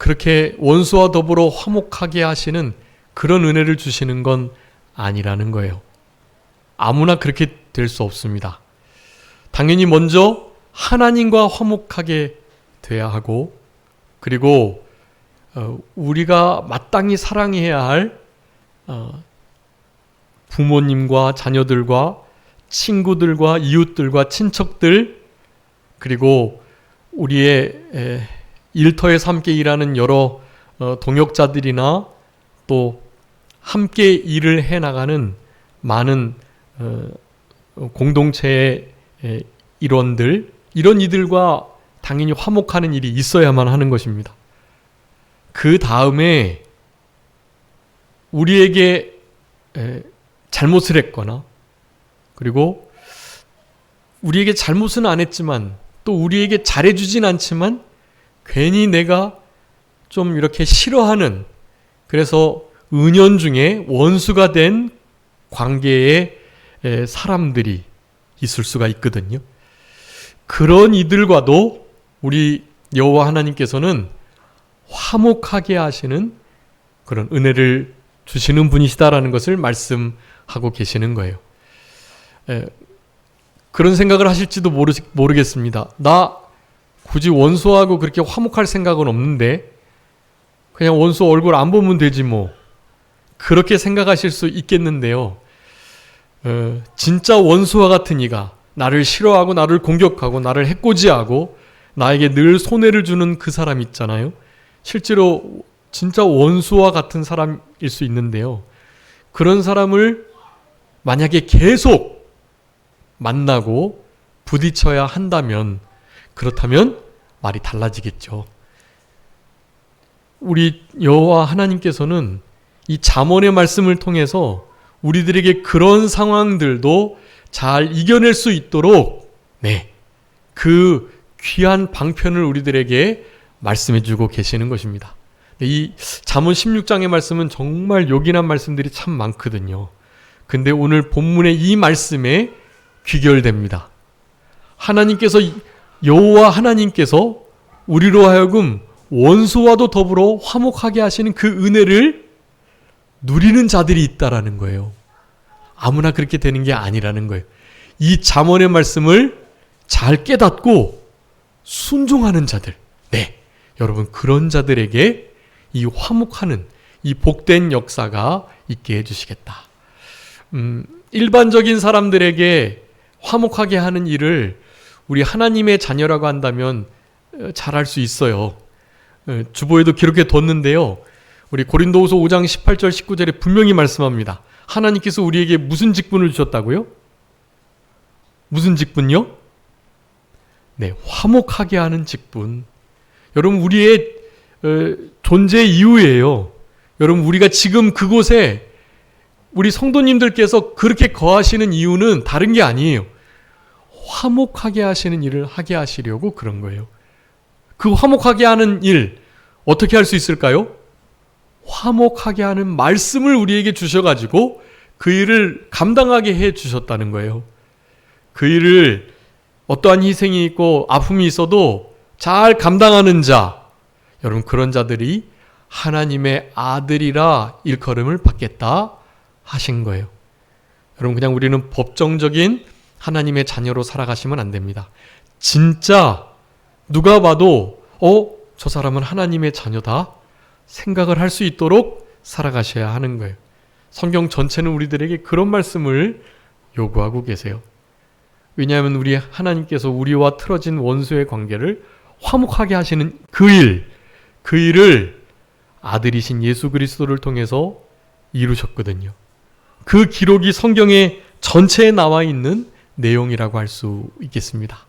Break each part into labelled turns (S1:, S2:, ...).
S1: 그렇게 원수와 더불어 화목하게 하시는 그런 은혜를 주시는 건 아니라는 거예요. 아무나 그렇게 될 수 없습니다. 당연히 먼저 하나님과 화목하게 돼야 하고, 그리고 우리가 마땅히 사랑해야 할 부모님과 자녀들과 친구들과 이웃들과 친척들, 그리고 우리의 일터에서 함께 일하는 여러 동역자들이나 또 함께 일을 해나가는 많은 공동체의 일원들, 이런 이들과 당연히 화목하는 일이 있어야만 하는 것입니다. 그 다음에 우리에게 잘못을 했거나, 그리고 우리에게 잘못은 안 했지만 또 우리에게 잘해주진 않지만 괜히 내가 좀 이렇게 싫어하는, 그래서 은연중에 원수가 된 관계의 사람들이 있을 수가 있거든요. 그런 이들과도 우리 여호와 하나님께서는 화목하게 하시는 그런 은혜를 주시는 분이시다라는 것을 말씀하고 계시는 거예요. 그런 생각을 하실지도 모르겠습니다. 나 굳이 원수하고 그렇게 화목할 생각은 없는데 그냥 원수 얼굴 안 보면 되지 뭐, 그렇게 생각하실 수 있겠는데요. 진짜 원수와 같은 이가 나를 싫어하고 나를 공격하고 나를 해코지하고 나에게 늘 손해를 주는 그 사람 있잖아요. 실제로 진짜 원수와 같은 사람일 수 있는데요. 그런 사람을 만약에 계속 만나고 부딪혀야 한다면, 그렇다면 말이 달라지겠죠. 우리 여호와 하나님께서는 이 잠언의 말씀을 통해서 우리들에게 그런 상황들도 잘 이겨낼 수 있도록 그 귀한 방편을 우리들에게 말씀해주고 계시는 것입니다. 이 잠언 16장의 말씀은 정말 요긴한 말씀들이 참 많거든요. 근데 오늘 본문의 이 말씀에 귀결됩니다. 여호와 하나님께서 우리로 하여금 원수와도 더불어 화목하게 하시는 그 은혜를 누리는 자들이 있다라는 거예요. 아무나 그렇게 되는 게 아니라는 거예요. 이 잠언의 말씀을 잘 깨닫고 순종하는 자들, 여러분, 그런 자들에게 이 화목하는 이 복된 역사가 있게 해주시겠다. 일반적인 사람들에게 화목하게 하는 일을 우리 하나님의 자녀라고 한다면 잘할 수 있어요. 주보에도 기록해 뒀는데요. 우리 고린도후서 5장 18절 19절에 분명히 말씀합니다. 하나님께서 우리에게 무슨 직분을 주셨다고요? 무슨 직분요? 화목하게 하는 직분. 여러분, 우리의 존재 이유예요. 여러분, 우리가 지금 그곳에 우리 성도님들께서 그렇게 거하시는 이유는 다른 게 아니에요. 화목하게 하시는 일을 하게 하시려고 그런 거예요. 그 화목하게 하는 일 어떻게 할 수 있을까요? 화목하게 하는 말씀을 우리에게 주셔가지고 그 일을 감당하게 해 주셨다는 거예요. 그 일을 어떠한 희생이 있고 아픔이 있어도 잘 감당하는 자, 여러분, 그런 자들이 하나님의 아들이라 일컬음을 받겠다 하신 거예요. 여러분, 그냥 우리는 법정적인 하나님의 자녀로 살아가시면 안 됩니다. 진짜 누가 봐도 저 사람은 하나님의 자녀다 생각을 할 수 있도록 살아가셔야 하는 거예요. 성경 전체는 우리들에게 그런 말씀을 요구하고 계세요. 왜냐하면 우리 하나님께서 우리와 틀어진 원수의 관계를 화목하게 하시는 그 일을 아들이신 예수 그리스도를 통해서 이루셨거든요. 그 기록이 성경의 전체에 나와 있는 내용이라고 할 수 있겠습니다.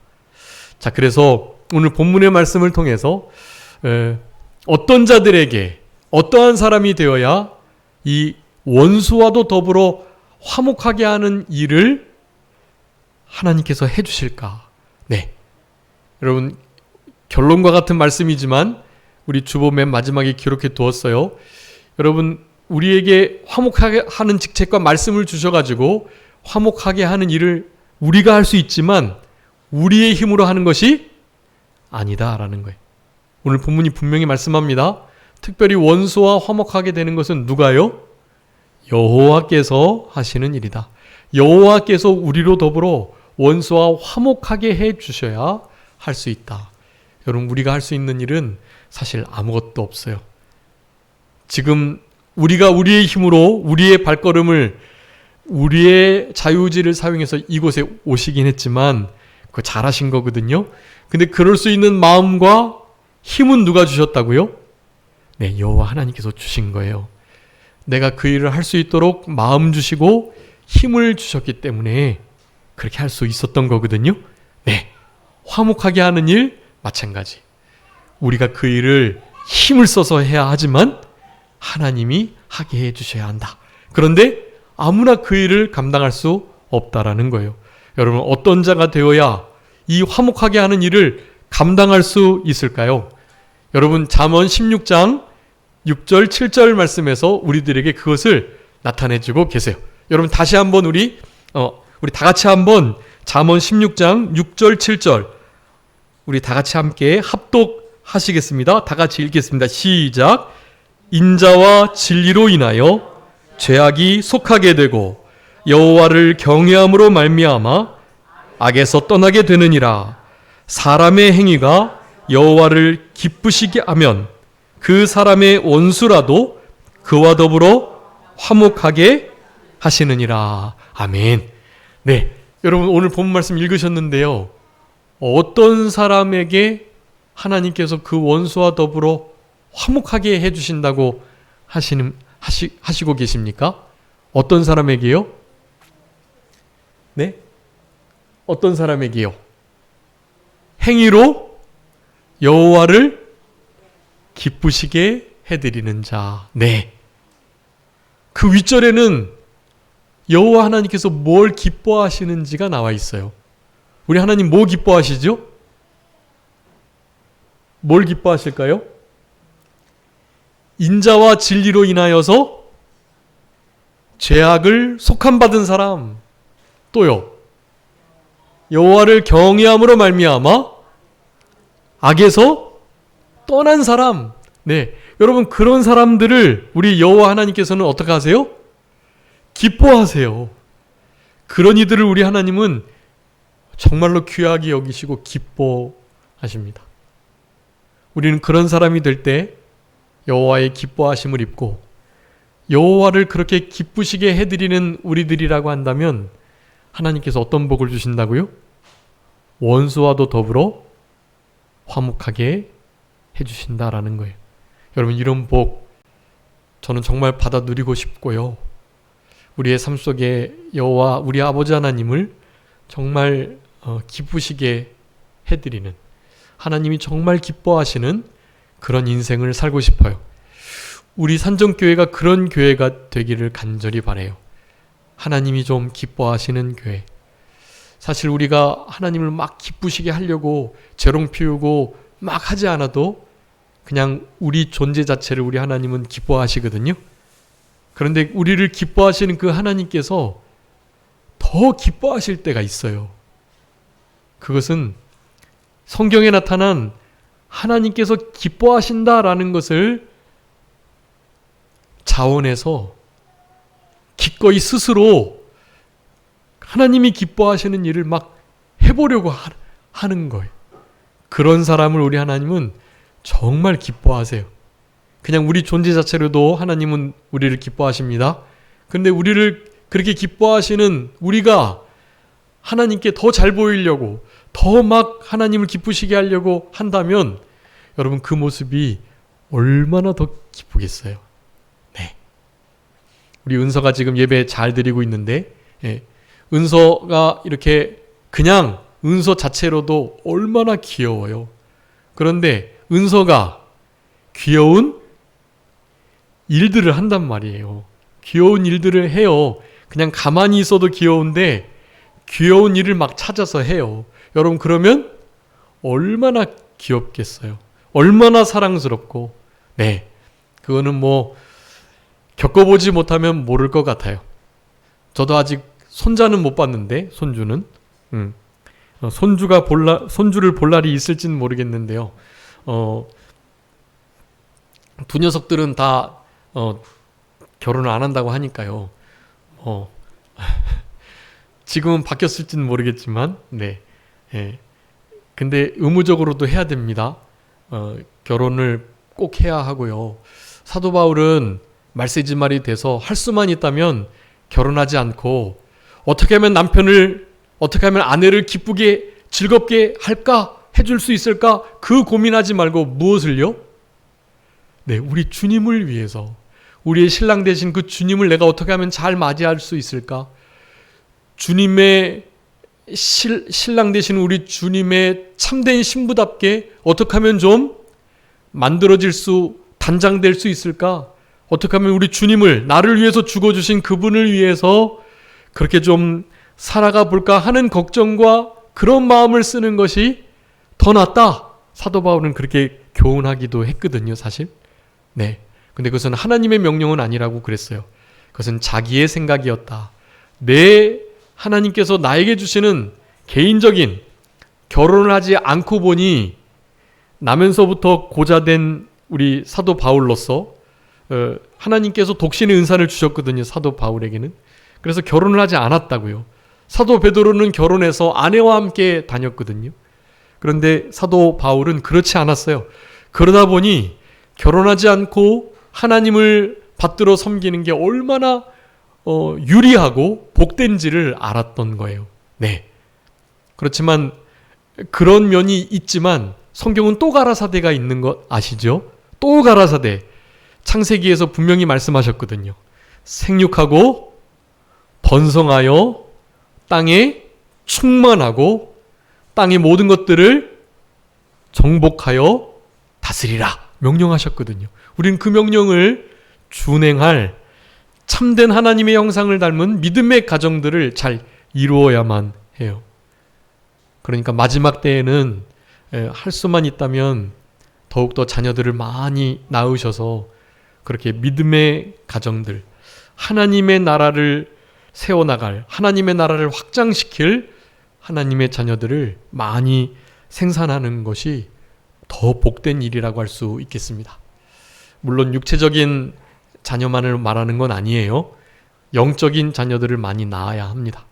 S1: 자, 그래서 오늘 본문의 말씀을 통해서 어떤 자들에게 어떠한 사람이 되어야 이 원수와도 더불어 화목하게 하는 일을 하나님께서 해주실까? 여러분, 결론과 같은 말씀이지만 우리 주보 맨 마지막에 기록해 두었어요. 여러분, 우리에게 화목하게 하는 직책과 말씀을 주셔가지고 화목하게 하는 일을 우리가 할 수 있지만 우리의 힘으로 하는 것이 아니다라는 거예요. 오늘 본문이 분명히 말씀합니다. 특별히 원수와 화목하게 되는 것은 누가요? 여호와께서 하시는 일이다. 여호와께서 우리로 더불어 원수와 화목하게 해 주셔야 할 수 있다. 여러분, 우리가 할 수 있는 일은 사실 아무것도 없어요. 지금 우리가 우리의 힘으로 우리의 발걸음을, 우리의 자유의지를 사용해서 이곳에 오시긴 했지만 그거 잘하신 거거든요. 근데 그럴 수 있는 마음과 힘은 누가 주셨다고요? 네, 여호와 하나님께서 주신 거예요. 내가 그 일을 할 수 있도록 마음 주시고 힘을 주셨기 때문에 그렇게 할 수 있었던 거거든요. 네, 화목하게 하는 일 마찬가지. 우리가 그 일을 힘을 써서 해야 하지만 하나님이 하게 해주셔야 한다. 그런데 아무나 그 일을 감당할 수 없다라는 거예요. 여러분, 어떤 자가 되어야 이 화목하게 하는 일을 감당할 수 있을까요? 여러분, 잠언 16장 6절 7절 말씀에서 우리들에게 그것을 나타내주고 계세요. 여러분, 다시 한번 우리 다 같이 한번 잠언 16장 6절 7절 우리 다 같이 함께 합독하시겠습니다. 다 같이 읽겠습니다. 시작. 인자와 진리로 인하여 죄악이 속하게 되고 여호와를 경외함으로 말미암아 악에서 떠나게 되느니라. 사람의 행위가 여호와를 기쁘시게 하면 그 사람의 원수라도 그와 더불어 화목하게 하시느니라. 아멘. 네, 여러분, 오늘 본 말씀 읽으셨는데요. 어떤 사람에게 하나님께서 그 원수와 더불어 화목하게 해주신다고 하시고 계십니까? 어떤 사람에게요? 네? 어떤 사람에게요? 행위로 여호와를 기쁘시게 해드리는 자. 네. 그 윗절에는 여호와 하나님께서 뭘 기뻐하시는지가 나와 있어요. 우리 하나님 뭐 기뻐하시죠? 뭘 기뻐하실까요? 인자와 진리로 인하여서 죄악을 속함받은 사람, 또요 여호와를 경외함으로 말미암아 악에서 떠난 사람. 네, 여러분, 그런 사람들을 우리 여호와 하나님께서는 어떻게 하세요? 기뻐하세요. 그런 이들을 우리 하나님은 정말로 귀하게 여기시고 기뻐하십니다. 우리는 그런 사람이 될 때 여호와의 기뻐하심을 입고 여호와를 그렇게 기쁘시게 해드리는 우리들이라고 한다면 하나님께서 어떤 복을 주신다고요? 원수와도 더불어 화목하게 해주신다라는 거예요. 여러분, 이런 복 저는 정말 받아 누리고 싶고요. 우리의 삶 속에 여호와 우리 아버지 하나님을 정말 기쁘시게 해드리는, 하나님이 정말 기뻐하시는 그런 인생을 살고 싶어요. 우리 산정교회가 그런 교회가 되기를 간절히 바라요. 하나님이 좀 기뻐하시는 교회. 사실 우리가 하나님을 막 기쁘시게 하려고 재롱 피우고 막 하지 않아도 그냥 우리 존재 자체를 우리 하나님은 기뻐하시거든요. 그런데 우리를 기뻐하시는 그 하나님께서 더 기뻐하실 때가 있어요. 그것은 성경에 나타난 하나님께서 기뻐하신다라는 것을 자원해서 기꺼이 스스로 하나님이 기뻐하시는 일을 막 해보려고 하는 거예요. 그런 사람을 우리 하나님은 정말 기뻐하세요. 그냥 우리 존재 자체로도 하나님은 우리를 기뻐하십니다. 그런데 우리를 그렇게 기뻐하시는 우리가 하나님께 더 잘 보이려고, 더 막 하나님을 기쁘시게 하려고 한다면 여러분, 그 모습이 얼마나 더 기쁘겠어요. 네. 우리 은서가 지금 예배 잘 드리고 있는데, 은서가 이렇게 그냥 은서 자체로도 얼마나 귀여워요. 그런데 은서가 귀여운 일들을 한단 말이에요. 귀여운 일들을 해요. 그냥 가만히 있어도 귀여운데 귀여운 일을 막 찾아서 해요. 여러분, 그러면 얼마나 귀엽겠어요. 얼마나 사랑스럽고. 네, 그거는 뭐 겪어보지 못하면 모를 것 같아요. 저도 아직 손자는 못 봤는데, 손주는 손주를 볼 날이 있을지는 모르겠는데요. 두 녀석들은 다 결혼을 안 한다고 하니까요. 지금은 바뀌었을지는 모르겠지만, 네. 예. 근데 의무적으로도 해야 됩니다. 결혼을 꼭 해야 하고요. 사도 바울은 말세지말이 돼서 할 수만 있다면 결혼하지 않고 어떻게 하면 어떻게 하면 아내를 기쁘게 즐겁게 할까? 해줄 수 있을까? 그 고민하지 말고 무엇을요? 네, 우리 주님을 위해서, 우리의 신랑 되신 그 주님을 내가 어떻게 하면 잘 맞이할 수 있을까? 주님의 신랑 되신 우리 주님의 참된 신부답게 어떻게 하면 좀 단장될 수 있을까? 어떻게 하면 우리 주님을, 나를 위해서 죽어주신 그분을 위해서 그렇게 좀 살아가 볼까 하는 걱정과 그런 마음을 쓰는 것이 더 낫다. 사도 바울은 그렇게 교훈하기도 했거든요, 사실. 네. 근데 그것은 하나님의 명령은 아니라고 그랬어요. 그것은 자기의 생각이었다. 하나님께서 나에게 주시는 개인적인, 결혼을 하지 않고 보니 나면서부터 고자된 우리 사도 바울로서 하나님께서 독신의 은사를 주셨거든요, 사도 바울에게는. 그래서 결혼을 하지 않았다고요. 사도 베드로는 결혼해서 아내와 함께 다녔거든요. 그런데 사도 바울은 그렇지 않았어요. 그러다 보니 결혼하지 않고 하나님을 받들어 섬기는 게 얼마나 유리하고 복된지를 알았던 거예요. 네. 그렇지만 그런 면이 있지만 성경은 또 가라사대가 있는 것 아시죠? 또 가라사대. 창세기에서 분명히 말씀하셨거든요. 생육하고 번성하여 땅에 충만하고 땅의 모든 것들을 정복하여 다스리라 명령하셨거든요. 우리는 그 명령을 준행할 참된 하나님의 형상을 닮은 믿음의 가정들을 잘 이루어야만 해요. 그러니까 마지막 때에는 할 수만 있다면 더욱더 자녀들을 많이 낳으셔서 그렇게 믿음의 가정들, 하나님의 나라를 세워나갈, 하나님의 나라를 확장시킬 하나님의 자녀들을 많이 생산하는 것이 더 복된 일이라고 할 수 있겠습니다. 물론 육체적인 자녀만을 말하는 건 아니에요. 영적인 자녀들을 많이 낳아야 합니다.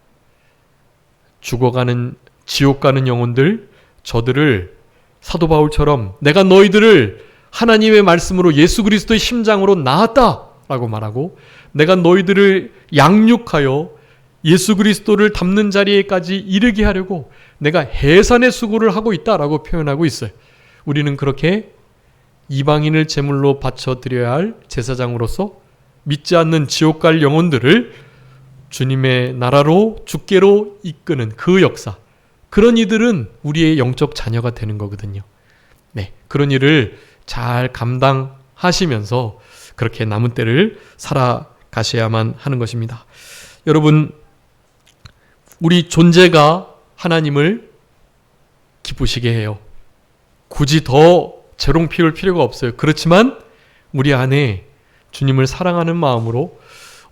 S1: 죽어가는, 지옥 가는 영혼들, 저들을 사도 바울처럼 내가 너희들을 하나님의 말씀으로 예수 그리스도의 심장으로 낳았다 라고 말하고, 내가 너희들을 양육하여 예수 그리스도를 닮는 자리에까지 이르게 하려고 내가 해산의 수고를 하고 있다라고 표현하고 있어요. 우리는 그렇게 이방인을 제물로 바쳐드려야 할 제사장으로서 믿지 않는 지옥 갈 영혼들을 주님의 나라로, 주께로 이끄는 그 역사, 그런 이들은 우리의 영적 자녀가 되는 거거든요. 네, 그런 일을 잘 감당하시면서 그렇게 남은 때를 살아가셔야만 하는 것입니다. 여러분, 우리 존재가 하나님을 기쁘시게 해요. 굳이 더 재롱 피울 필요가 없어요. 그렇지만 우리 안에 주님을 사랑하는 마음으로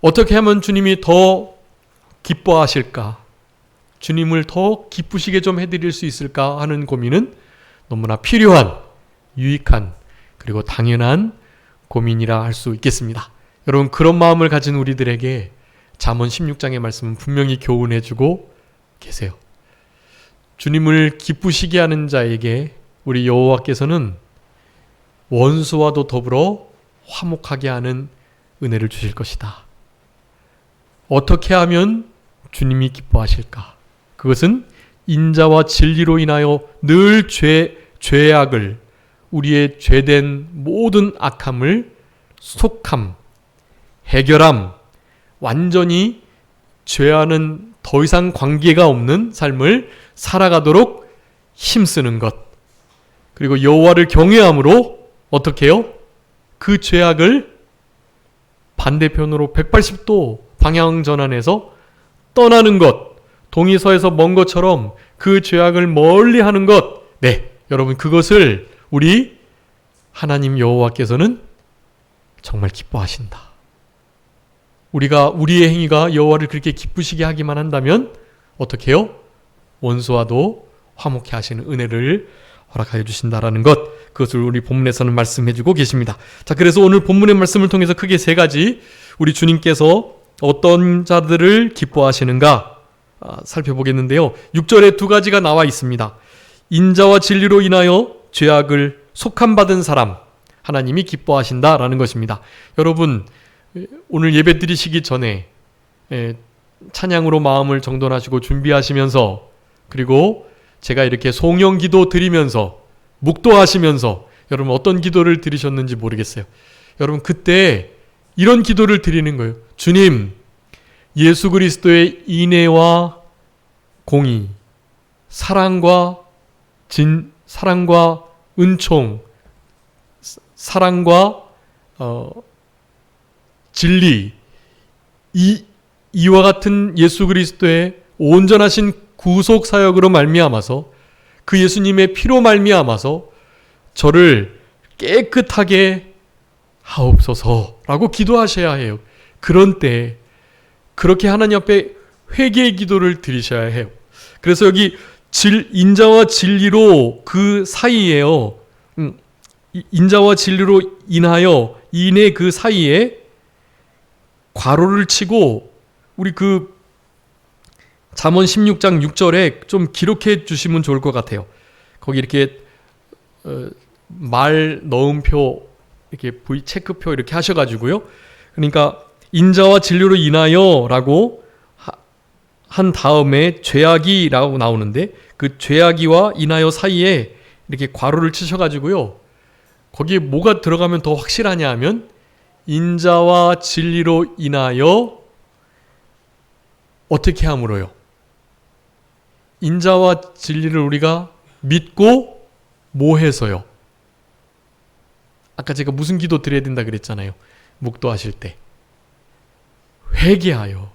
S1: 어떻게 하면 주님이 더 기뻐하실까, 주님을 더 기쁘시게 좀 해드릴 수 있을까 하는 고민은 너무나 필요한, 유익한, 그리고 당연한 고민이라 할 수 있겠습니다. 여러분, 그런 마음을 가진 우리들에게 잠언 16장의 말씀은 분명히 교훈해주고 계세요. 주님을 기쁘시게 하는 자에게 우리 여호와께서는 원수와도 더불어 화목하게 하는 은혜를 주실 것이다. 어떻게 하면 주님이 기뻐하실까? 그것은 인자와 진리로 인하여 늘 죄악을, 우리의 죄된 모든 악함을 속함, 해결함, 완전히 죄와는 더 이상 관계가 없는 삶을 살아가도록 힘쓰는 것. 그리고 여호와를 경외함으로 어떻게 해요? 그 죄악을 반대편으로 180도 방향 전환해서 떠나는 것. 동이서에서 먼 것처럼 그 죄악을 멀리 하는 것. 네, 여러분, 그것을 우리 하나님 여호와께서는 정말 기뻐하신다. 우리의 행위가 여호와를 그렇게 기쁘시게 하기만 한다면 어떻게 해요? 원수와도 화목해 하시는 은혜를 허락하여 주신다라는 것, 그것을 우리 본문에서는 말씀해 주고 계십니다. 자, 그래서 오늘 본문의 말씀을 통해서 크게 세 가지 우리 주님께서 어떤 자들을 기뻐하시는가 살펴보겠는데요. 6절에 두 가지가 나와 있습니다. 인자와 진리로 인하여 죄악을 속함받은 사람, 하나님이 기뻐하신다라는 것입니다. 여러분, 오늘 예배 드리시기 전에 찬양으로 마음을 정돈하시고 준비하시면서, 그리고 제가 이렇게 송영 기도 드리면서 묵도하시면서 여러분 어떤 기도를 드리셨는지 모르겠어요. 여러분 그때 이런 기도를 드리는 거예요. 주님, 예수 그리스도의 인애와 공의, 사랑과 은총, 사랑과 진리, 이와 같은 예수 그리스도의 온전하신 구속 사역으로 말미암아서, 그 예수님의 피로 말미암아서 저를 깨끗하게 하옵소서라고 기도하셔야 해요. 그런 때 그렇게 하나님 앞에 회개의 기도를 드리셔야 해요. 그래서 여기 인자와 진리로 그 사이에요. 인자와 진리로 인하여 인의 그 사이에 괄호를 치고 우리 그 잠언 16장 6절에 좀 기록해 주시면 좋을 것 같아요. 거기 이렇게 말 넣음표, 이렇게 V 체크표 이렇게 하셔가지고요. 그러니까 인자와 진리로 인하여라고 한 다음에 죄악이라고 나오는데, 그 죄악이와 인하여 사이에 이렇게 괄호를 치셔가지고요. 거기에 뭐가 들어가면 더 확실하냐 하면 인자와 진리로 인하여 어떻게 함으로요? 인자와 진리를 우리가 믿고 뭐 해서요? 아까 제가 무슨 기도 드려야 된다 그랬잖아요. 묵도하실 때. 회개하여.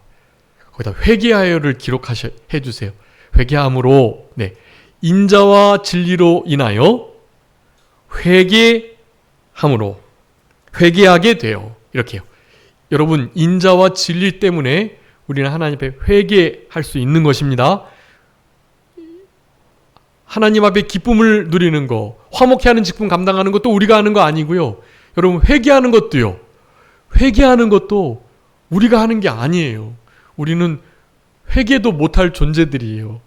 S1: 거기다 회개하여를 기록해 주세요. 회개함으로, 인자와 진리로 인하여 회개함으로 회개하게 돼요. 이렇게요. 여러분, 인자와 진리 때문에 우리는 하나님 앞에 회개할 수 있는 것입니다. 하나님 앞에 기쁨을 누리는 거, 화목해 하는 직분 감당하는 것도 우리가 하는 거 아니고요. 여러분, 회개하는 것도요. 회개하는 것도 우리가 하는 게 아니에요. 우리는 회개도 못할 존재들이에요.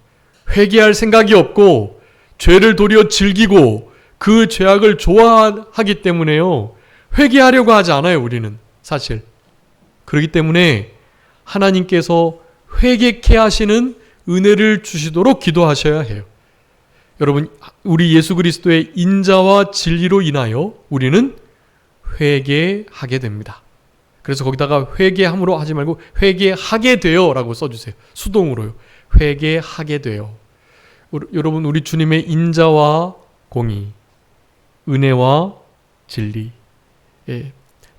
S1: 회개할 생각이 없고 죄를 도리어 즐기고 그 죄악을 좋아하기 때문에요. 회개하려고 하지 않아요, 우리는 사실. 그렇기 때문에 하나님께서 회개케 하시는 은혜를 주시도록 기도하셔야 해요. 여러분, 우리 예수 그리스도의 인자와 진리로 인하여 우리는 회개하게 됩니다. 그래서 거기다가 회개함으로 하지 말고 회개하게 돼요 라고 써주세요. 수동으로요. 회개하게 돼요. 여러분, 우리 주님의 인자와 공의, 은혜와 진리.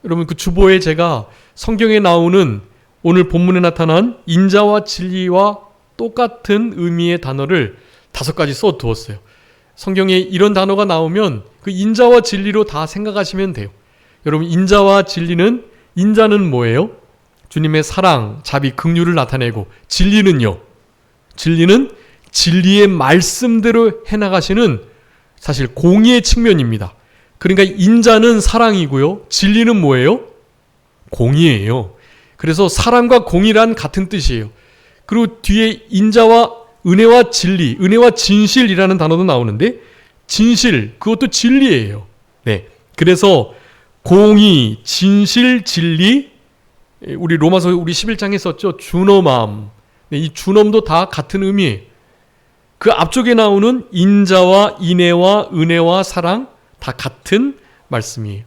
S1: 여러분, 그 주보에 제가 성경에 나오는 오늘 본문에 나타난 인자와 진리와 똑같은 의미의 단어를 5가지 써두었어요. 성경에 이런 단어가 나오면 그 인자와 진리로 다 생각하시면 돼요. 여러분, 인자와 진리는, 인자는 뭐예요? 주님의 사랑, 자비, 긍휼을 나타내고, 진리는요? 진리는 진리의 말씀대로 해나가시는 사실 공의의 측면입니다. 그러니까 인자는 사랑이고요. 진리는 뭐예요? 공의예요. 그래서 사랑과 공의란 같은 뜻이에요. 그리고 뒤에 인자와 은혜와 진리, 은혜와 진실이라는 단어도 나오는데, 진실, 그것도 진리예요. 그래서 공의, 진실, 진리, 우리 로마서 우리 11장에 썼죠. 주너맘. 이 주넘도 다 같은 의미예요. 그 앞쪽에 나오는 인자와 인애와 은혜와 사랑 다 같은 말씀이에요.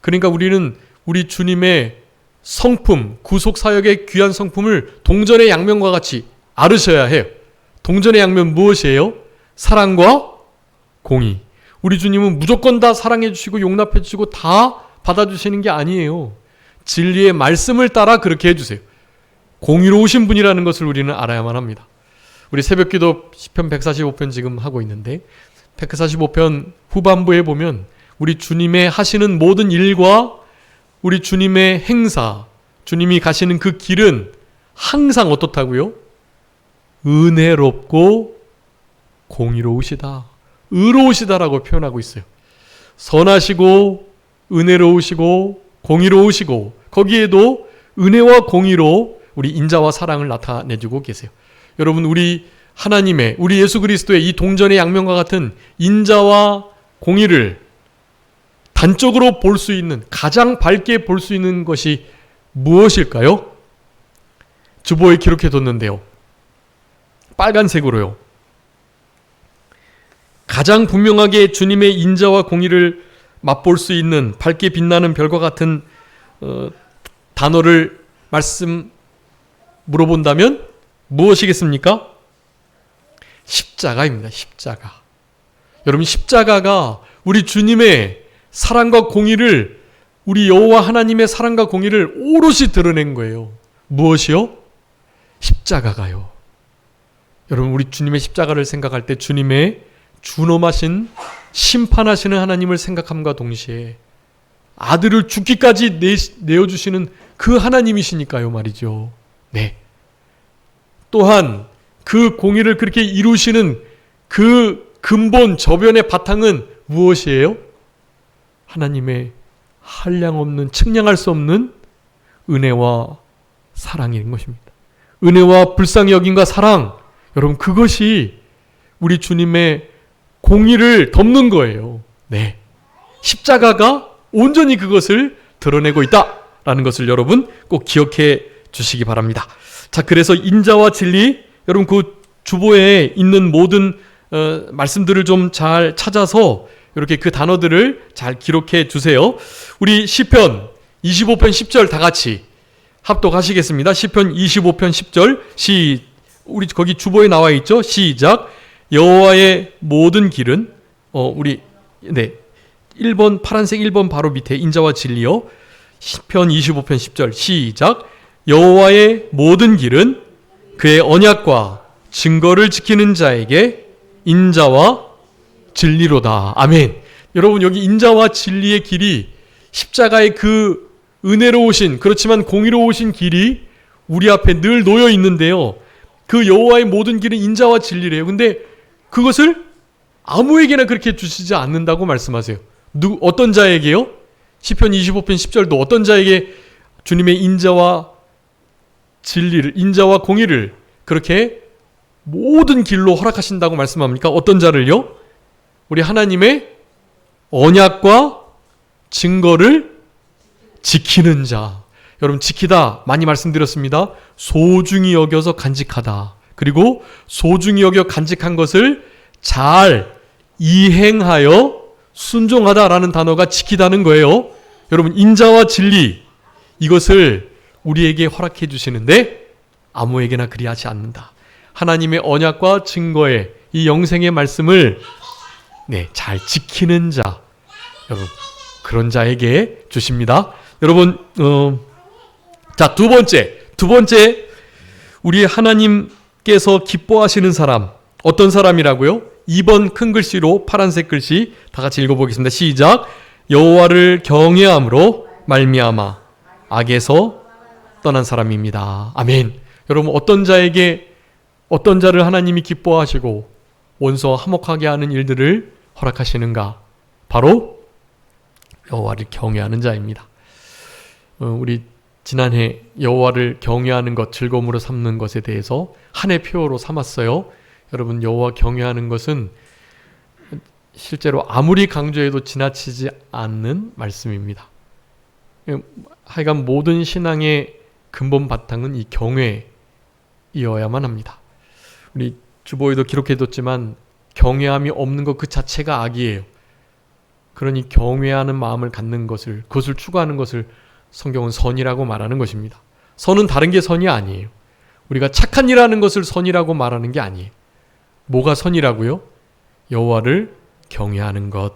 S1: 그러니까 우리는 우리 주님의 성품, 구속사역의 귀한 성품을 동전의 양면과 같이 아르셔야 해요. 동전의 양면 무엇이에요? 사랑과 공의. 우리 주님은 무조건 다 사랑해 주시고 용납해 주시고 다 받아주시는 게 아니에요. 진리의 말씀을 따라 그렇게 해주세요. 공의로우신 분이라는 것을 우리는 알아야만 합니다. 우리 새벽기도 시편 145편 지금 하고 있는데, 145편 후반부에 보면 우리 주님의 하시는 모든 일과 우리 주님의 행사, 주님이 가시는 그 길은 항상 어떻다고요? 은혜롭고 공의로우시다. 의로우시다라고 표현하고 있어요. 선하시고 은혜로우시고 공의로우시고 거기에도 은혜와 공의로 우리 인자와 사랑을 나타내주고 계세요. 여러분, 우리 하나님의, 우리 예수 그리스도의 이 동전의 양면과 같은 인자와 공의를 단적으로 볼 수 있는, 가장 밝게 볼 수 있는 것이 무엇일까요? 주보에 기록해 뒀는데요. 빨간색으로요. 가장 분명하게 주님의 인자와 공의를 맛볼 수 있는 밝게 빛나는 별과 같은 단어를 물어본다면 무엇이겠습니까? 십자가입니다. 십자가. 여러분, 십자가가 우리 주님의 사랑과 공의를, 우리 여호와 하나님의 사랑과 공의를 오롯이 드러낸 거예요. 무엇이요? 십자가가요. 여러분, 우리 주님의 십자가를 생각할 때 주님의 준엄하신 심판하시는 하나님을 생각함과 동시에 아들을 죽기까지 내어주시는 그 하나님이시니까요 말이죠. 네. 또한 그 공의를 그렇게 이루시는 그 근본 저변의 바탕은 무엇이에요? 하나님의 한량없는, 측량할 수 없는 은혜와 사랑인 것입니다. 은혜와 불쌍히 여김과 사랑, 여러분, 그것이 우리 주님의 공의를 덮는 거예요. 네. 십자가가 온전히 그것을 드러내고 있다라는 것을 여러분 꼭 기억해 주시기 바랍니다. 자, 그래서 인자와 진리, 여러분 그 주보에 있는 모든 말씀들을 좀 잘 찾아서 이렇게 그 단어들을 잘 기록해 주세요. 우리 시편 25편 10절 다 같이 합독하시겠습니다. 시편 25편 10절 우리 거기 주보에 나와 있죠. 시작. 여호와의 모든 길은 우리 1번 파란색 1번 바로 밑에 인자와 진리요. 시편 25편 10절 시작. 여호와의 모든 길은 그의 언약과 증거를 지키는 자에게 인자와 진리로다. 아멘. 여러분, 여기 인자와 진리의 길이, 십자가의 그 은혜로우신, 그렇지만 공의로우신 길이 우리 앞에 늘 놓여 있는데요. 그 여호와의 모든 길은 인자와 진리래요. 근데 그것을 아무에게나 그렇게 주시지 않는다고 말씀하세요. 어떤 자에게요? 시편 25편 10절도 어떤 자에게 주님의 인자와 진리를, 인자와 공의를 그렇게 모든 길로 허락하신다고 말씀합니까? 어떤 자를요? 우리 하나님의 언약과 증거를 지키는 자. 여러분, 지키다 많이 말씀드렸습니다. 소중히 여겨서 간직하다. 그리고 소중히 여겨 간직한 것을 잘 이행하여 순종하다라는 단어가 지키다는 거예요. 여러분, 인자와 진리, 이것을 우리에게 허락해 주시는데 아무에게나 그리하지 않는다. 하나님의 언약과 증거의 이 영생의 말씀을 잘 지키는 자, 여러분, 그런 자에게 주십니다. 여러분, 자, 두 번째 우리 하나님께서 기뻐하시는 사람, 어떤 사람이라고요? 2번 큰 글씨로 파란색 글씨 다 같이 읽어보겠습니다. 시작. 여호와를 경외함으로 말미암아 악에서 떠난 사람입니다. 아멘. 여러분, 어떤 자를 하나님이 기뻐하시고 원수와 화목하게 하는 일들을 허락하시는가? 바로 여호와를 경외하는 자입니다. 우리 지난해 여호와를 경외하는 것, 즐거움으로 삼는 것에 대해서 한 해 표어로 삼았어요. 여러분, 여호와 경외하는 것은 실제로 아무리 강조해도 지나치지 않는 말씀입니다. 하여간 모든 신앙의 근본 바탕은 이 경외이어야만 합니다. 우리 주보에도 기록해뒀지만 경외함이 없는 것 그 자체가 악이에요. 그러니 경외하는 마음을 갖는 것을, 그것을 추구하는 것을 성경은 선이라고 말하는 것입니다. 선은 다른 게 선이 아니에요. 우리가 착한 일 하는 것을 선이라고 말하는 게 아니에요. 뭐가 선이라고요? 여호와를 경외하는 것.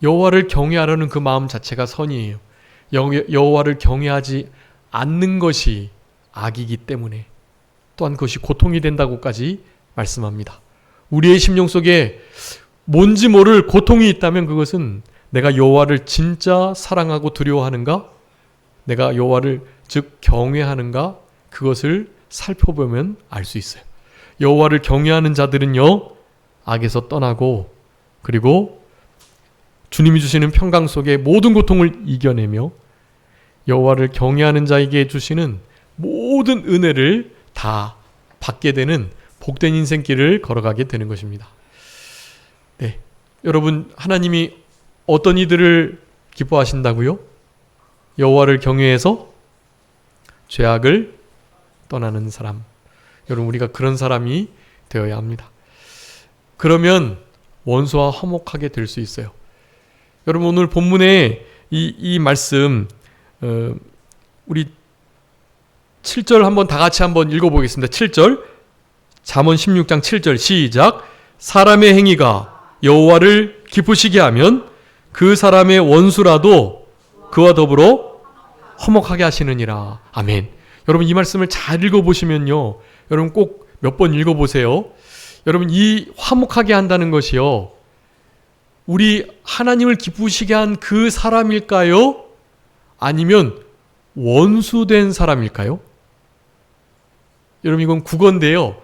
S1: 여호와를 경외하려는 그 마음 자체가 선이에요. 여호와를 경외하지 않는 것이 악이기 때문에 또한 그것이 고통이 된다고까지 말씀합니다. 우리의 심령 속에 뭔지 모를 고통이 있다면 그것은 내가 여호와를 진짜 사랑하고 두려워하는가? 내가 여호와를 즉 경외하는가? 그것을 살펴보면 알 수 있어요. 여호와를 경외하는 자들은요, 악에서 떠나고 그리고 주님이 주시는 평강 속에 모든 고통을 이겨내며 여호와를 경외하는 자에게 주시는 모든 은혜를 다 받게 되는 복된 인생길을 걸어가게 되는 것입니다. 네, 여러분, 하나님이 어떤 이들을 기뻐하신다고요? 여호와를 경외해서 죄악을 떠나는 사람. 여러분, 우리가 그런 사람이 되어야 합니다. 그러면 원수와 화목하게 될 수 있어요. 여러분, 오늘 본문에 이 말씀, 우리 7절 한번 다 같이 한번 읽어보겠습니다. 7절, 잠언 16장 7절 시작. 사람의 행위가 여호와를 기쁘시게 하면 그 사람의 원수라도 그와 더불어 화목하게 하시느니라. 아멘. 여러분, 이 말씀을 잘 읽어보시면요, 여러분 꼭 몇 번 읽어보세요. 여러분, 이 화목하게 한다는 것이요, 우리 하나님을 기쁘시게 한 그 사람일까요? 아니면 원수된 사람일까요? 여러분, 이건 국어인데요,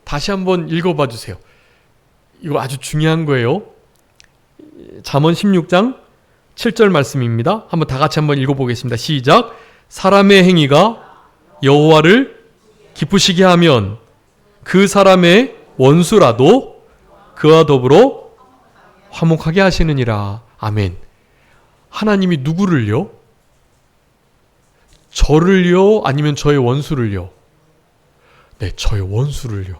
S1: 다시 한번 읽어봐 주세요. 이거 아주 중요한 거예요. 잠언 16장 7절 말씀입니다. 한번 다 같이 한번 읽어보겠습니다. 시작. 사람의 행위가 여호와를 기쁘시게 하면 그 사람의 원수라도 그와 더불어 화목하게 하시느니라. 아멘. 하나님이 누구를요? 저를요? 아니면 저의 원수를요? 네, 저의 원수를요.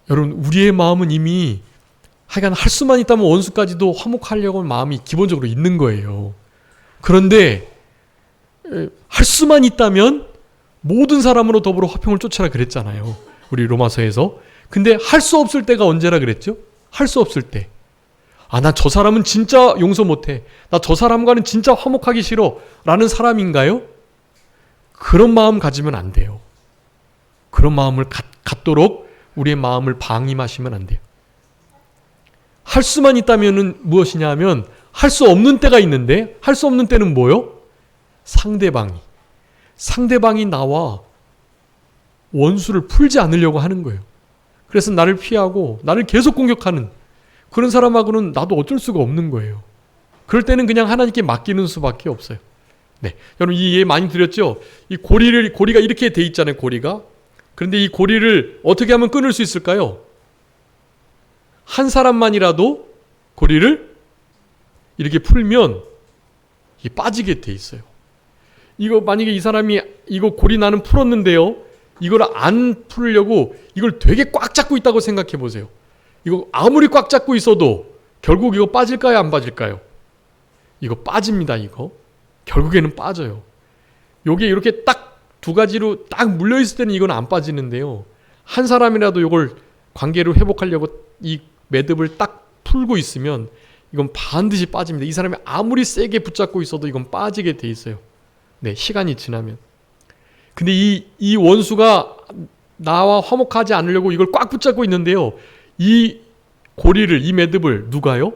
S1: 여러분, 우리의 마음은 이미 하여간 할 수만 있다면 원수까지도 화목하려고 하는 마음이 기본적으로 있는 거예요. 그런데 할 수만 있다면 모든 사람으로 더불어 화평을 쫓아라 그랬잖아요, 우리 로마서에서. 근데 할 수 없을 때가 언제라 그랬죠? 할 수 없을 때. 나 저 사람은 진짜 용서 못해, 나 저 사람과는 진짜 화목하기 싫어 라는 사람인가요? 그런 마음 가지면 안 돼요. 그런 마음을 갖도록 우리의 마음을 방임하시면 안 돼요. 할 수만 있다면 무엇이냐 하면, 할 수 없는 때가 있는데, 할 수 없는 때는 뭐요? 상대방이 나와 원수를 풀지 않으려고 하는 거예요. 그래서 나를 피하고 나를 계속 공격하는 그런 사람하고는 나도 어쩔 수가 없는 거예요. 그럴 때는 그냥 하나님께 맡기는 수밖에 없어요. 네, 여러분, 이 예 많이 드렸죠? 이 고리가 이렇게 돼 있잖아요, 고리가. 그런데 이 고리를 어떻게 하면 끊을 수 있을까요? 한 사람만이라도 고리를 이렇게 풀면 이게 빠지게 돼 있어요. 이거 만약에 이 사람이 이거 고리 나는 풀었는데요, 이걸 안 풀려고 이걸 되게 꽉 잡고 있다고 생각해 보세요. 이거 아무리 꽉 잡고 있어도 결국 이거 빠질까요, 안 빠질까요? 이거 빠집니다. 이거 결국에는 빠져요. 요게 이렇게 딱 두 가지로 딱 물려 있을 때는 이건 안 빠지는데요, 한 사람이라도 이걸 관계를 회복하려고 이 매듭을 딱 풀고 있으면 이건 반드시 빠집니다. 이 사람이 아무리 세게 붙잡고 있어도 이건 빠지게 돼 있어요. 네, 시간이 지나면. 근데 이 원수가 나와 화목하지 않으려고 이걸 꽉 붙잡고 있는데요, 이 고리를, 이 매듭을 누가요?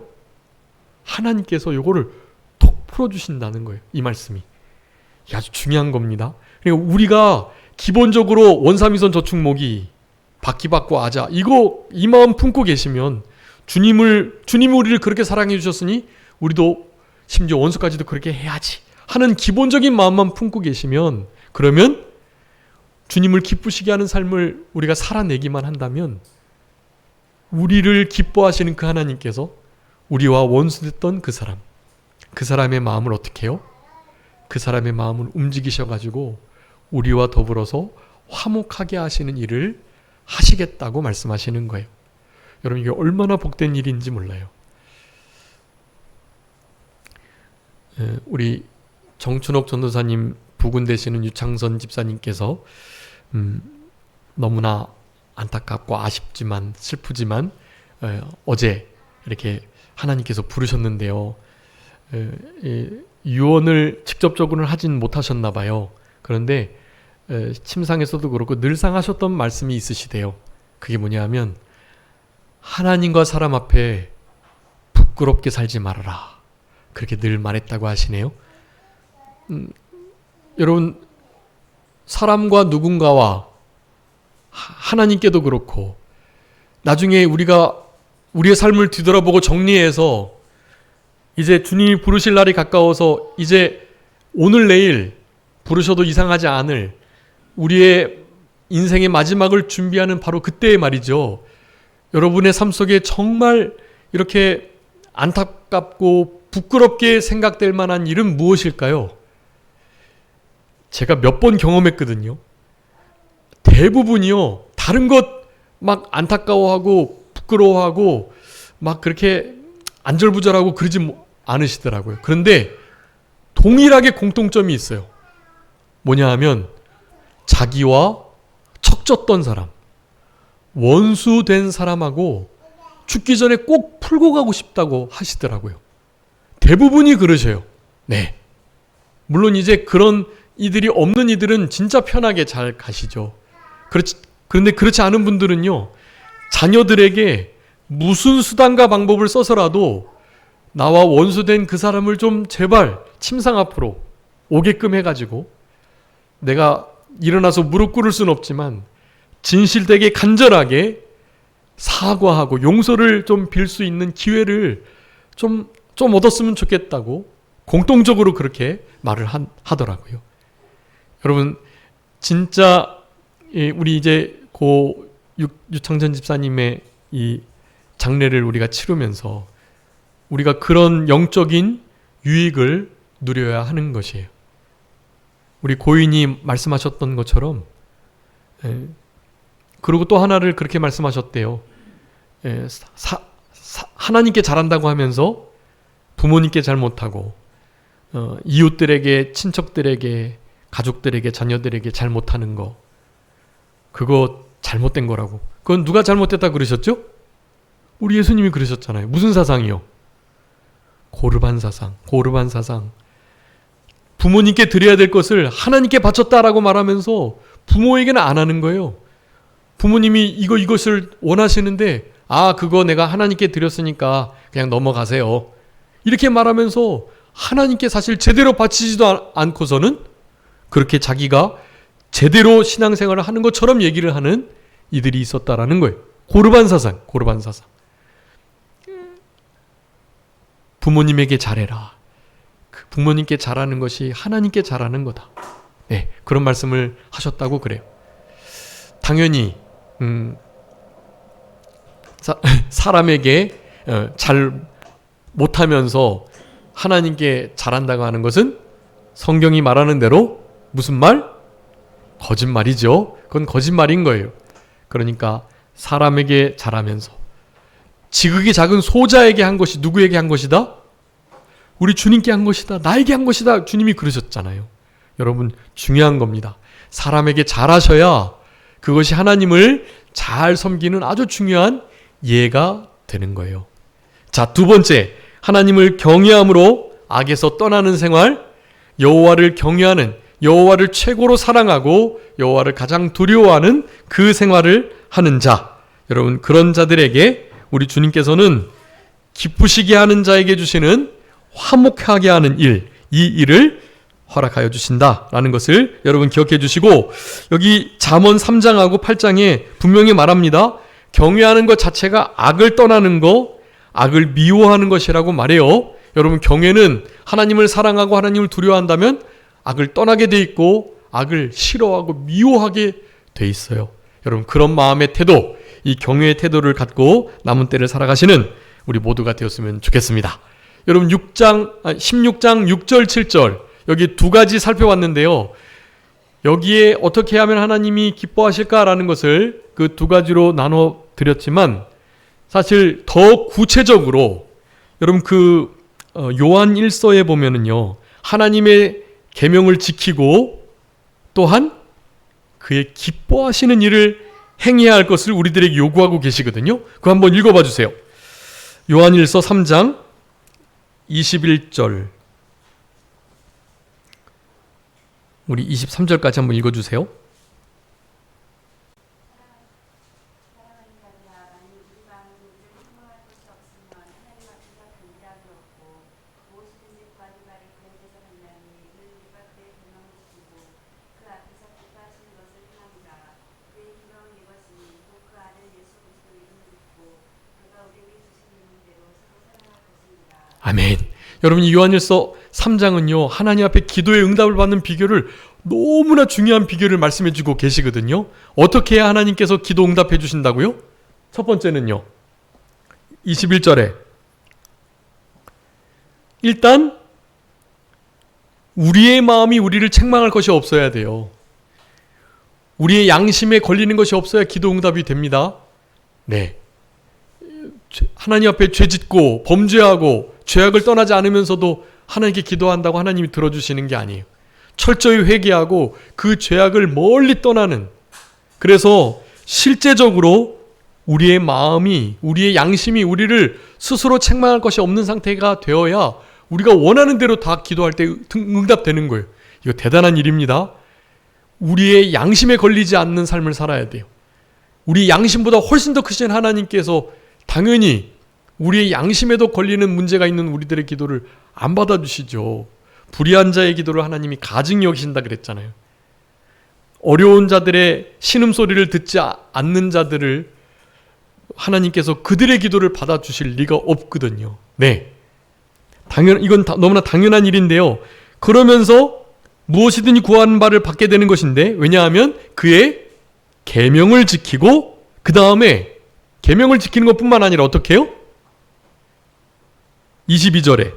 S1: 하나님께서 요거를 톡 풀어주신다는 거예요. 이 말씀이. 이게 아주 중요한 겁니다. 그러니까 우리가 기본적으로 원삼위선 저축목이 받기받고 아자, 이 마음 품고 계시면, 주님이 우리를 그렇게 사랑해 주셨으니 우리도 심지어 원수까지도 그렇게 해야지 하는 기본적인 마음만 품고 계시면, 그러면 주님을 기쁘시게 하는 삶을 우리가 살아내기만 한다면, 우리를 기뻐하시는 그 하나님께서 우리와 원수됐던 그 사람의 마음을 어떻게 해요? 그 사람의 마음을 움직이셔가지고 우리와 더불어서 화목하게 하시는 일을 하시겠다고 말씀하시는 거예요. 여러분, 이게 얼마나 복된 일인지 몰라요. 우리 정춘옥 전도사님 부군 되시는 유창선 집사님께서 너무나 안타깝고 아쉽지만 슬프지만 어제 이렇게 하나님께서 부르셨는데요, 유언을 직접적으로는 하진 못하셨나 봐요. 그런데 침상에서도 그렇고 늘상 하셨던 말씀이 있으시대요. 그게 뭐냐면, 하나님과 사람 앞에 부끄럽게 살지 말아라, 그렇게 늘 말했다고 하시네요. 여러분, 사람과 누군가와 하나님께도 그렇고, 나중에 우리가 우리의 삶을 뒤돌아보고 정리해서 이제 주님이 부르실 날이 가까워서 이제 오늘 내일 부르셔도 이상하지 않을 우리의 인생의 마지막을 준비하는 바로 그때의 말이죠. 여러분의 삶 속에 정말 이렇게 안타깝고 부끄럽게 생각될 만한 일은 무엇일까요? 제가 몇 번 경험했거든요. 대부분이요, 다른 것 막 안타까워하고 부끄러워하고 막 그렇게 안절부절하고 그러지 않으시더라고요. 그런데 동일하게 공통점이 있어요. 뭐냐 하면 자기와 척졌던 사람, 원수된 사람하고 죽기 전에 꼭 풀고 가고 싶다고 하시더라고요. 대부분이 그러셔요. 네. 물론 이제 그런 이들이 없는 이들은 진짜 편하게 잘 가시죠. 그런데 그렇지 않은 분들은요, 자녀들에게 무슨 수단과 방법을 써서라도 나와 원수된 그 사람을 좀 제발 침상 앞으로 오게끔 해가지고 내가 일어나서 무릎 꿇을 수는 없지만 진실되게 간절하게 사과하고 용서를 좀 빌 수 있는 기회를 좀 얻었으면 좋겠다고 공통적으로 그렇게 말을 하더라고요. 여러분, 진짜 우리 이제 고 유창전 집사님의 이 장례를 우리가 치르면서 우리가 그런 영적인 유익을 누려야 하는 것이에요. 우리 고인이 말씀하셨던 것처럼, 그리고 또 하나를 그렇게 말씀하셨대요. 하나님께 잘한다고 하면서 부모님께 잘 못하고, 이웃들에게, 친척들에게, 가족들에게, 자녀들에게 잘 못하는 거, 그거 잘못된 거라고. 그건 누가 잘못됐다 그러셨죠? 우리 예수님이 그러셨잖아요. 무슨 사상이요? 고르반 사상. 고르반 사상. 부모님께 드려야 될 것을 하나님께 바쳤다라고 말하면서 부모에게는 안 하는 거예요. 부모님이 이것을 원하시는데, 그거 내가 하나님께 드렸으니까 그냥 넘어가세요. 이렇게 말하면서 하나님께 사실 제대로 바치지도 않고서는 그렇게 자기가 제대로 신앙생활을 하는 것처럼 얘기를 하는 이들이 있었다라는 거예요. 고르반 사상, 고르반 사상. 부모님에게 잘해라. 그 부모님께 잘하는 것이 하나님께 잘하는 거다. 네, 그런 말씀을 하셨다고 그래요. 당연히 사람에게 잘 못하면서 하나님께 잘한다고 하는 것은 성경이 말하는 대로 무슨 말? 거짓말이죠. 그건 거짓말인 거예요. 그러니까 사람에게 잘하면서 지극히 작은 소자에게 한 것이 누구에게 한 것이다? 우리 주님께 한 것이다. 나에게 한 것이다. 주님이 그러셨잖아요. 여러분, 중요한 겁니다. 사람에게 잘하셔야 그것이 하나님을 잘 섬기는 아주 중요한 예가 되는 거예요. 자, 두 번째, 하나님을 경외함으로 악에서 떠나는 생활, 여호와를 경외하는, 여호와를 최고로 사랑하고 여호와를 가장 두려워하는 그 생활을 하는 자. 여러분, 그런 자들에게 우리 주님께서는 기쁘시게 하는 자에게 주시는 화목하게 하는 일, 이 일을 허락하여 주신다라는 것을 여러분 기억해 주시고, 여기 잠언 3장하고 8장에 분명히 말합니다. 경외하는 것 자체가 악을 떠나는 것, 악을 미워하는 것이라고 말해요. 여러분, 경외는 하나님을 사랑하고 하나님을 두려워한다면 악을 떠나게 돼 있고 악을 싫어하고 미워하게 돼 있어요. 여러분, 그런 마음의 태도, 이 경외의 태도를 갖고 남은 때를 살아가시는 우리 모두가 되었으면 좋겠습니다. 여러분, 16장 6절 7절 여기 두 가지 살펴봤는데요. 여기에 어떻게 하면 하나님이 기뻐하실까라는 것을 그 두 가지로 나눠 드렸지만, 사실 더 구체적으로 여러분 그 요한 1서에 보면은요, 하나님의 계명을 지키고 또한 그의 기뻐하시는 일을 행해야 할 것을 우리들에게 요구하고 계시거든요. 그거 한번 읽어봐 주세요. 요한 1서 3장 21절, 우리 23절까지 한번 읽어주세요. 아멘. 여러분, 이 요한일서 3장은요, 하나님 앞에 기도의 응답을 받는 비결을, 너무나 중요한 비결을 말씀해 주고 계시거든요. 어떻게 해야 하나님께서 기도 응답해 주신다고요? 첫 번째는요, 21절에 일단 우리의 마음이 우리를 책망할 것이 없어야 돼요. 우리의 양심에 걸리는 것이 없어야 기도 응답이 됩니다. 네. 하나님 앞에 죄짓고 범죄하고 죄악을 떠나지 않으면서도 하나님께 기도한다고 하나님이 들어주시는 게 아니에요. 철저히 회개하고 그 죄악을 멀리 떠나는, 그래서 실제적으로 우리의 마음이, 우리의 양심이 우리를 스스로 책망할 것이 없는 상태가 되어야 우리가 원하는 대로 다 기도할 때 응답되는 거예요. 이거 대단한 일입니다. 우리의 양심에 걸리지 않는 삶을 살아야 돼요. 우리 양심보다 훨씬 더 크신 하나님께서 당연히 우리의 양심에도 걸리는 문제가 있는 우리들의 기도를 안 받아주시죠. 불의한 자의 기도를 하나님이 가증히 여기신다 그랬잖아요. 어려운 자들의 신음소리를 듣지 않는 자들을 하나님께서 그들의 기도를 받아주실 리가 없거든요. 네. 이건 너무나 당연한 일인데요. 그러면서 무엇이든지 구하는 바를 받게 되는 것인데, 왜냐하면 그의 계명을 지키고, 그 다음에 계명을 지키는 것뿐만 아니라 어떻게 해요? 22절에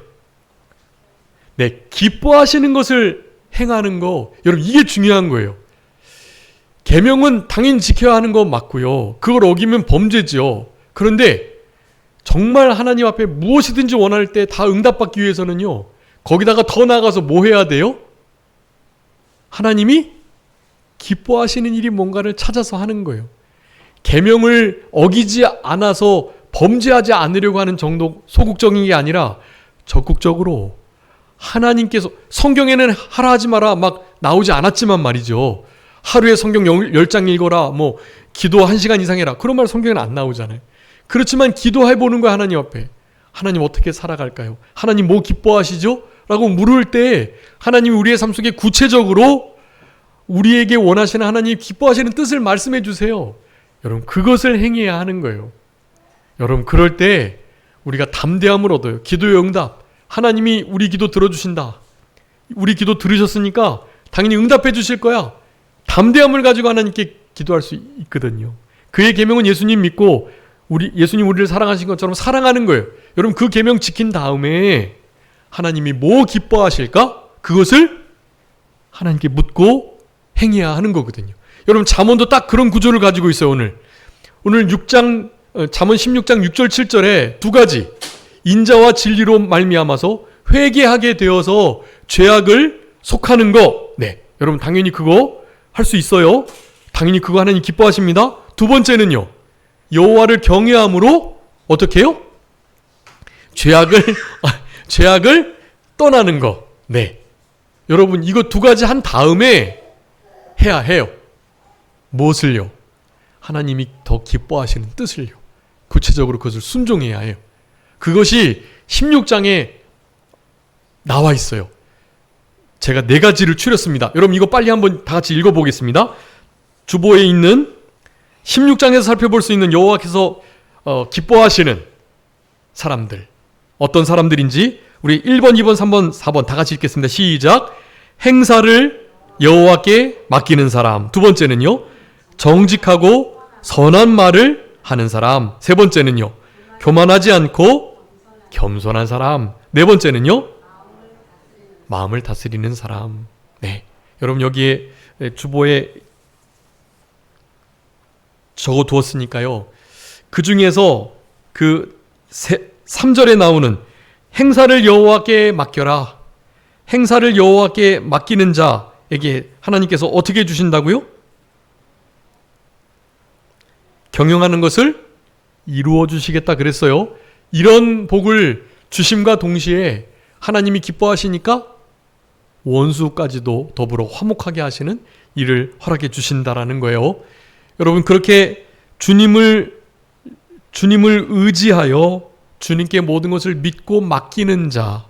S1: 네, 기뻐하시는 것을 행하는 거, 여러분 이게 중요한 거예요. 계명은 당연히 지켜야 하는 거 맞고요. 그걸 어기면 범죄죠. 그런데 정말 하나님 앞에 무엇이든지 원할 때 다 응답받기 위해서는요, 거기다가 더 나아가서 뭐 해야 돼요? 하나님이 기뻐하시는 일이 뭔가를 찾아서 하는 거예요. 계명을 어기지 않아서 범죄하지 않으려고 하는 정도 소극적인 게 아니라 적극적으로 하나님께서, 성경에는 하라 하지 마라 막 나오지 않았지만 말이죠. 하루에 성경 10장 읽어라, 뭐 기도 1시간 이상 해라, 그런 말 성경에는 안 나오잖아요. 그렇지만 기도해보는 거야. 하나님 앞에, 하나님 어떻게 살아갈까요? 하나님 뭐 기뻐하시죠? 라고 물을 때 하나님이 우리의 삶 속에 구체적으로 우리에게 원하시는, 하나님 기뻐하시는 뜻을 말씀해 주세요. 여러분, 그것을 행해야 하는 거예요. 여러분, 그럴 때 우리가 담대함을 얻어요. 기도의 응답, 하나님이 우리 기도 들어주신다. 우리 기도 들으셨으니까 당연히 응답해 주실 거야. 담대함을 가지고 하나님께 기도할 수 있거든요. 그의 계명은 예수님 믿고 예수님 우리를 사랑하신 것처럼 사랑하는 거예요. 여러분, 그 계명 지킨 다음에 하나님이 뭐 기뻐하실까? 그것을 하나님께 묻고 행해야 하는 거거든요. 여러분, 잠언도 딱 그런 구조를 가지고 있어요. 오늘 잠언 16장 6절 7절에 두 가지, 인자와 진리로 말미암아서 회개하게 되어서 죄악을 속하는 거. 네, 여러분 당연히 그거 할 수 있어요. 당연히 그거 하나님 기뻐하십니다. 두 번째는요, 여호와를 경외함으로 어떻게 해요? 죄악을 떠나는 거. 네, 여러분 이거 두 가지 한 다음에 해야 해요. 무엇을요? 하나님이 더 기뻐하시는 뜻을요. 구체적으로 그것을 순종해야 해요. 그것이 16장에 나와 있어요. 제가 4가지를 추렸습니다. 여러분 이거 빨리 한번 다 같이 읽어보겠습니다. 주보에 있는 16장에서 살펴볼 수 있는 여호와께서 기뻐하시는 사람들, 어떤 사람들인지 우리 1번, 2번, 3번, 4번 다 같이 읽겠습니다. 시작. 행사를 여호와께 맡기는 사람. 두 번째는요, 정직하고 선한 말을 하는 사람. 세 번째는요, 교만하지 않고 겸손한 사람. 네 번째는요, 마음을 다스리는 사람. 네, 여러분 여기에 주보에 적어두었으니까요, 그 중에서 그 3절에 나오는 행사를 여호와께 맡겨라, 행사를 여호와께 맡기는 자에게 하나님께서 어떻게 해주신다고요? 경영하는 것을 이루어 주시겠다 그랬어요. 이런 복을 주심과 동시에 하나님이 기뻐하시니까 원수까지도 더불어 화목하게 하시는 일을 허락해 주신다라는 거예요. 여러분, 그렇게 주님을 의지하여 주님께 모든 것을 믿고 맡기는 자.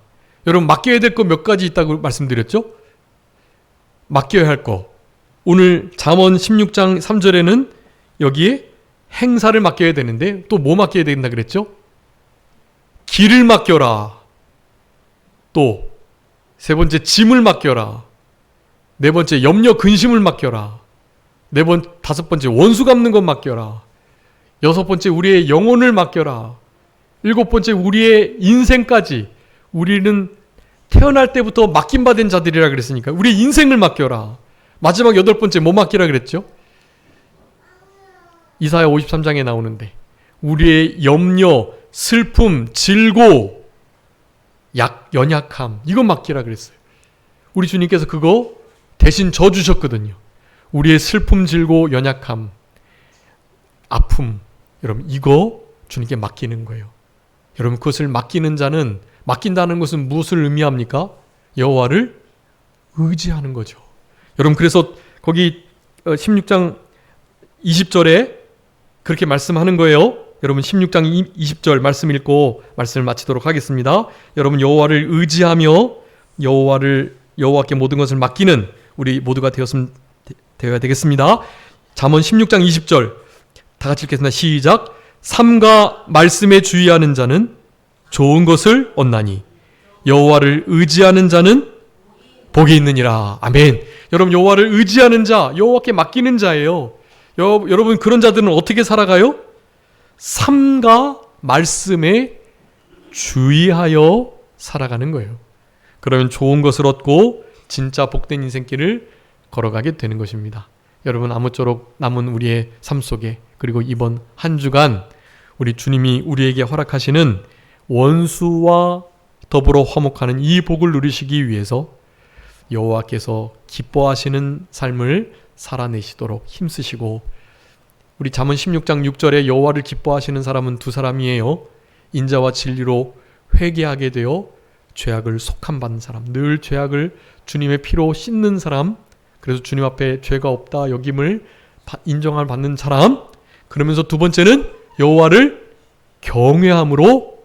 S1: 여러분, 맡겨야 될 거 몇 가지 있다고 말씀드렸죠? 맡겨야 할 거. 오늘 잠언 16장 3절에는 여기에 행사를 맡겨야 되는데 또 뭐 맡겨야 된다 그랬죠? 길을 맡겨라. 또 세 번째 짐을 맡겨라. 네 번째 염려 근심을 맡겨라. 다섯 번째 원수 갚는 것 맡겨라. 여섯 번째 우리의 영혼을 맡겨라. 일곱 번째 우리의 인생까지. 우리는 태어날 때부터 맡김받은 자들이라 그랬으니까 우리 인생을 맡겨라. 마지막 여덟 번째 뭐 맡기라 그랬죠? 이사야 53장에 나오는데 우리의 염려, 슬픔, 질고, 연약함 이거 맡기라 그랬어요. 우리 주님께서 그거 대신 져주셨거든요. 우리의 슬픔, 질고, 연약함, 아픔, 여러분 이거 주님께 맡기는 거예요. 여러분 그것을 맡기는 자는, 맡긴다는 것은 무엇을 의미합니까? 여호와를 의지하는 거죠. 여러분 그래서 거기 16장 20절에 그렇게 말씀하는 거예요. 여러분 16장 20절 말씀 읽고 말씀을 마치도록 하겠습니다. 여러분 여호와를 의지하며 여호와께 모든 것을 맡기는 우리 모두가 되어야 되겠습니다. 잠언 16장 20절 다 같이 읽겠습니다. 시작. 삼가 말씀에 주의하는 자는 좋은 것을 얻나니 여호와를 의지하는 자는 복이 있느니라. 아멘. 여러분 여호와를 의지하는 자, 여호와께 맡기는 자예요. 여러분 그런 자들은 어떻게 살아가요? 삼가 말씀에 주의하여 살아가는 거예요. 그러면 좋은 것을 얻고 진짜 복된 인생길을 걸어가게 되는 것입니다. 여러분 아무쪼록 남은 우리의 삶 속에 그리고 이번 한 주간 우리 주님이 우리에게 허락하시는 원수와 더불어 화목하는 이 복을 누리시기 위해서 여호와께서 기뻐하시는 삶을 살아내시도록 힘쓰시고, 우리 잠언 16장 6절에 여호와를 기뻐하시는 사람은 두 사람이에요. 인자와 진리로 회개하게 되어 죄악을 속함받는 사람, 늘 죄악을 주님의 피로 씻는 사람, 그래서 주님 앞에 죄가 없다 여김을 인정을 받는 사람. 그러면서 두 번째는 여호와를 경외함으로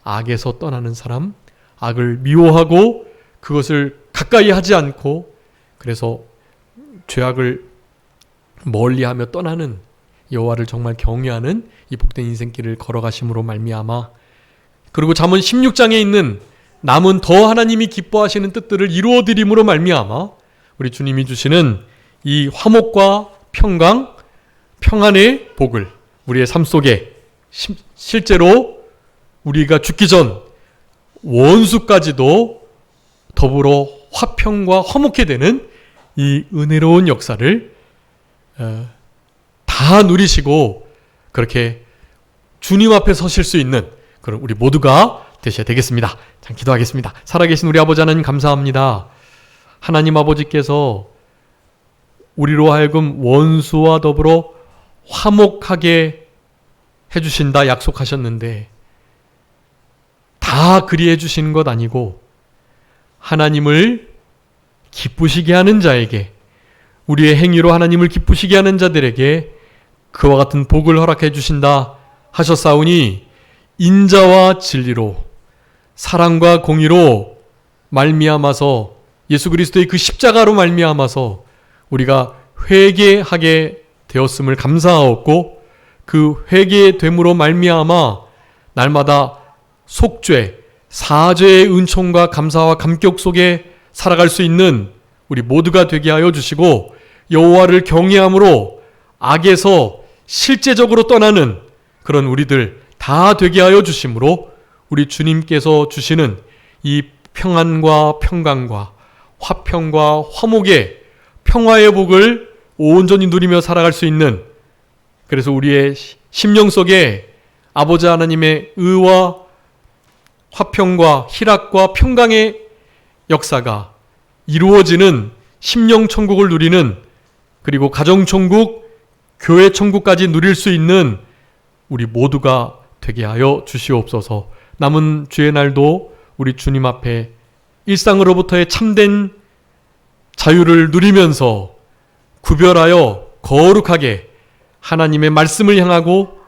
S1: 악에서 떠나는 사람, 악을 미워하고 그것을 가까이 하지 않고 그래서 죄악을 멀리하며 떠나는, 여호와를 정말 경외하는 이 복된 인생길을 걸어가심으로 말미암아, 그리고 잠언 16장에 있는 남은 더 하나님이 기뻐하시는 뜻들을 이루어드림으로 말미암아 우리 주님이 주시는 이 화목과 평강, 평안의 복을 우리의 삶 속에 실제로 우리가 죽기 전 원수까지도 더불어 화평과 화목해 되는 이 은혜로운 역사를 다 누리시고 그렇게 주님 앞에 서실 수 있는 그런 우리 모두가 되셔야 되겠습니다. 자, 기도하겠습니다. 살아계신 우리 아버지 하나님 감사합니다. 하나님 아버지께서 우리로 하여금 원수와 더불어 화목하게 해주신다 약속하셨는데 다 그리해 주시는 것 아니고 하나님을 기쁘시게 하는 자에게, 우리의 행위로 하나님을 기쁘시게 하는 자들에게 그와 같은 복을 허락해 주신다 하셨사오니 인자와 진리로 사랑과 공의로 말미암아서 예수 그리스도의 그 십자가로 말미암아서 우리가 회개하게 되었음을 감사하옵고, 그 회개됨으로 말미암아 날마다 속죄, 사죄의 은총과 감사와 감격 속에 살아갈 수 있는 우리 모두가 되게 하여 주시고, 여호와를 경외함으로 악에서 실제적으로 떠나는 그런 우리들 다 되게 하여 주심으로 우리 주님께서 주시는 이 평안과 평강과 화평과 화목의 평화의 복을 온전히 누리며 살아갈 수 있는, 그래서 우리의 심령 속에 아버지 하나님의 의와 화평과 희락과 평강의 역사가 이루어지는 심령 천국을 누리는, 그리고 가정 천국, 교회 천국까지 누릴 수 있는 우리 모두가 되게 하여 주시옵소서. 남은 주의 날도 우리 주님 앞에 일상으로부터의 참된 자유를 누리면서 구별하여 거룩하게 하나님의 말씀을 향하고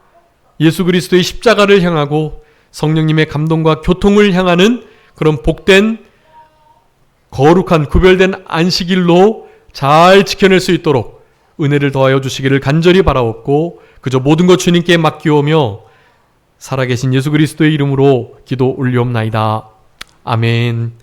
S1: 예수 그리스도의 십자가를 향하고 성령님의 감동과 교통을 향하는 그런 복된 거룩한 구별된 안식일로 잘 지켜낼 수 있도록 은혜를 더하여 주시기를 간절히 바라옵고, 그저 모든 것 주님께 맡기오며 살아계신 예수 그리스도의 이름으로 기도 올리옵나이다. 아멘.